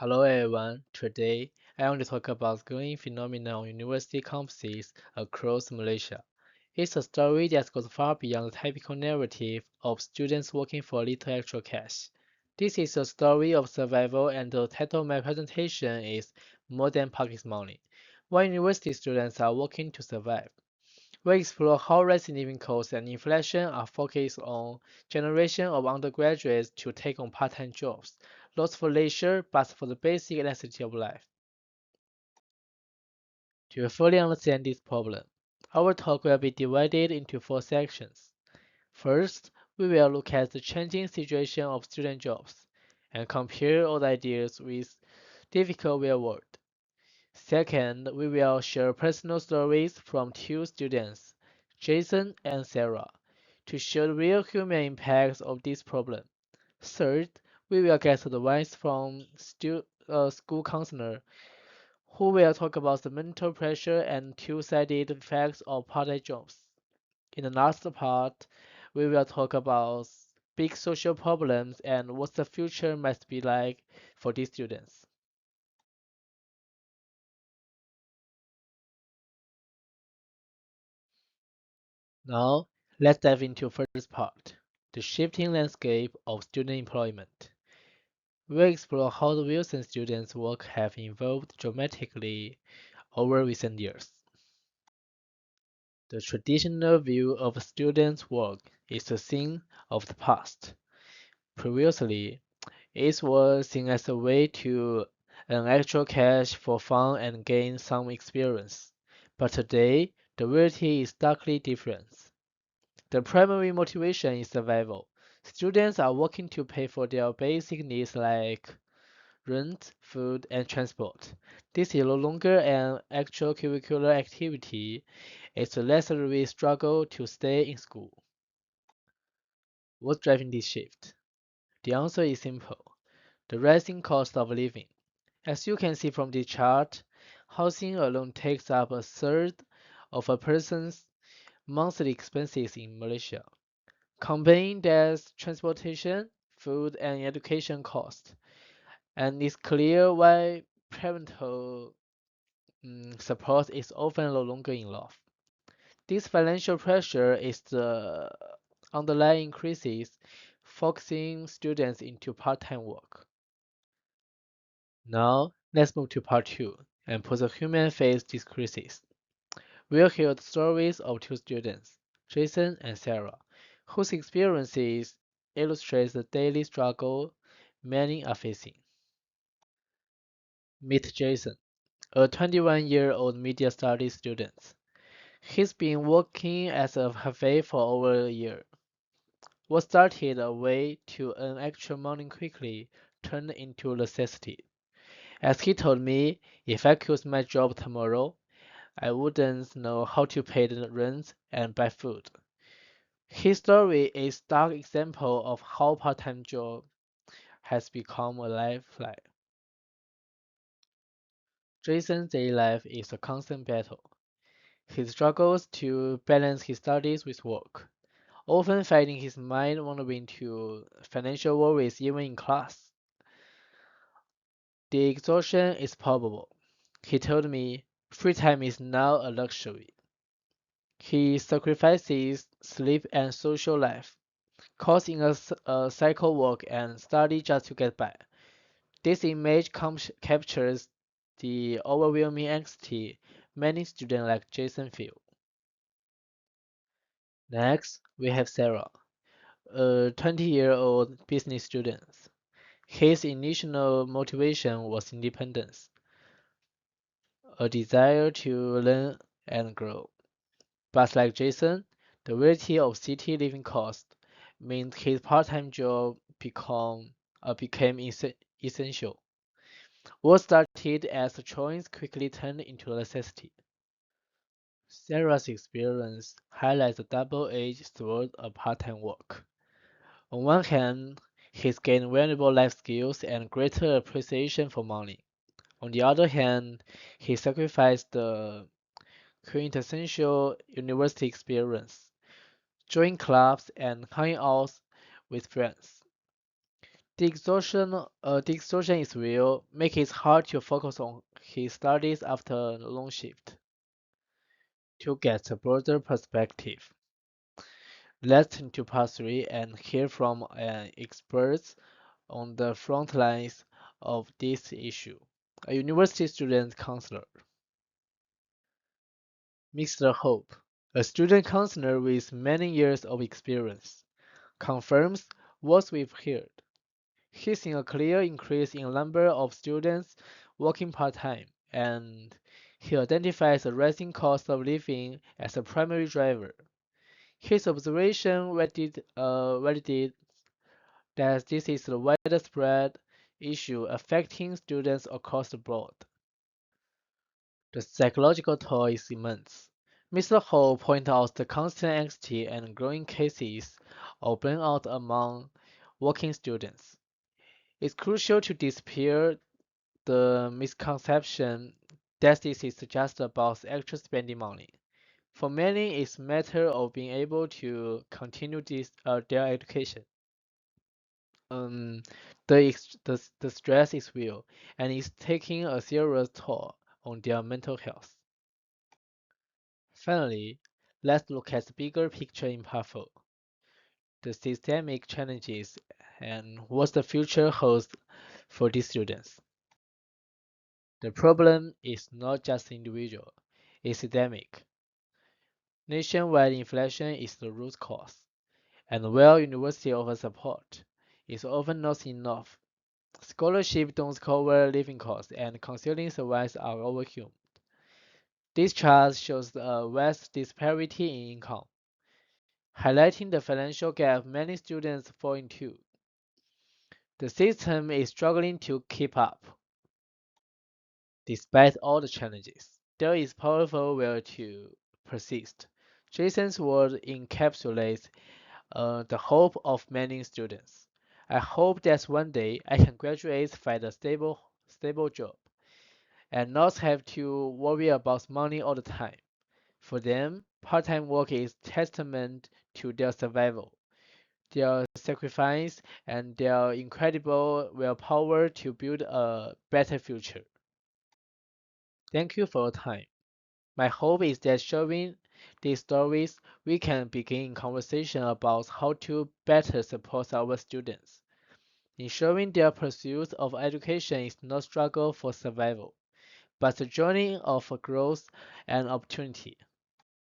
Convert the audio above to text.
Hello everyone. Today, I want to talk about growing phenomenon on university campuses across Malaysia. It's a story that goes far beyond the typical narrative of students working for little extra cash. This is a story of survival, and the title of my presentation is More Than Pocket Money. Why university students are working to survive. We explore how rising living costs and inflation are focused on generation of undergraduates to take on part-time jobs, not for leisure, but for the basic necessity of life. To fully understand this problem, our talk will be divided into four sections. First, we will look at the changing situation of student jobs and compare old ideas with difficult real world. Second, we will share personal stories from two students, Jason and Sarah, to show the real human impacts of this problem. Third, we will get advice from school counselor who will talk about the mental pressure and two-sided effects of part-time jobs. In the last part, we will talk about big social problems and what the future might be like for these students. Now, let's dive into first part, the shifting landscape of student employment. We'll explore how the Wilson students' work have evolved dramatically over recent years. The traditional view of students' work is a thing of the past. Previously, it was seen as a way to earn extra cash for fun and gain some experience. But today, the reality is starkly different. The primary motivation is survival. Students are working to pay for their basic needs like rent, food, and transport. This is no longer an actual curricular activity, it's a necessary struggle to stay in school. What's driving this shift? The answer is simple, the rising cost of living. As you can see from the chart, housing alone takes up a third of a person's monthly expenses in Malaysia. Combine that transportation, food, and education costs, and it's clear why parental support is often no longer enough. This financial pressure is the underlying increases, forcing students into part-time work. Now, let's move to part 2 and put the human face decreases. We'll hear the stories of two students, Jason and Sarah, whose experiences illustrate the daily struggle many are facing. Meet Jason, a 21-year-old media studies student. He's been working as a cafe for over a year. What started a way to earn extra money quickly turned into necessity. As he told me, if I quit my job tomorrow, I wouldn't know how to pay the rent and buy food. His story is a stark example of how part-time job has become a lifeline. Jason's daily life is a constant battle. He struggles to balance his studies with work, often finding his mind wandering to financial worries even in class. The exhaustion is palpable. He told me free time is now a luxury. He sacrifices sleep and social life, causing a cycle work and study just to get by. This image captures the overwhelming anxiety many students like Jason feel. Next, we have Sarah, a 20-year-old business student. His initial motivation was independence, a desire to learn and grow. But like Jason, the reality of city living cost meant his part-time job became essential. What started as a choice quickly turned into a necessity. Sarah's experience highlights the double-edged sword of part-time work. On one hand, he's gained valuable life skills and greater appreciation for money. On the other hand, he sacrificed the quintessential university experience, joining clubs and hanging out with friends. The exhaustion is real, making it hard to focus on his studies after a long shift. To get a broader perspective, let's turn to part 3 and hear from an expert on the front lines of this issue, a university student counselor, Mr. Hope, a student counselor with many years of experience, confirms what we've heard. He's seen a clear increase in number of students working part-time, and he identifies the rising cost of living as a primary driver. His observation validates that this is a widespread issue affecting students across the board. The psychological toll is immense. Mr. Ho points out the constant anxiety and growing cases of burnout among working students. It's crucial to dispel the misconception that this is just about actual spending money. For many, it's a matter of being able to continue their education. Um, the stress is real, and it's taking a serious toll on their mental health. Finally, let's look at the bigger picture in part 4, the systemic challenges and what the future holds for these students. The problem is not just individual, it's systemic. Nationwide inflation is the root cause, and while university offers support, it's often not enough. Scholarships don't cover living costs, and concealing services are overwhelmed. This chart shows a vast disparity in income, highlighting the financial gap many students fall into. The system is struggling to keep up. Despite all the challenges, there is powerful will to persist. Jason's word encapsulates the hope of many students. I hope that one day I can graduate, find a stable job, and not have to worry about money all the time. For them, part-time work is testament to their survival, their sacrifice, and their incredible willpower to build a better future. Thank you for your time. My hope is that showing these stories, we can begin conversation about how to better support our students, ensuring their pursuit of education is not struggle for survival, but a journey of growth and opportunity.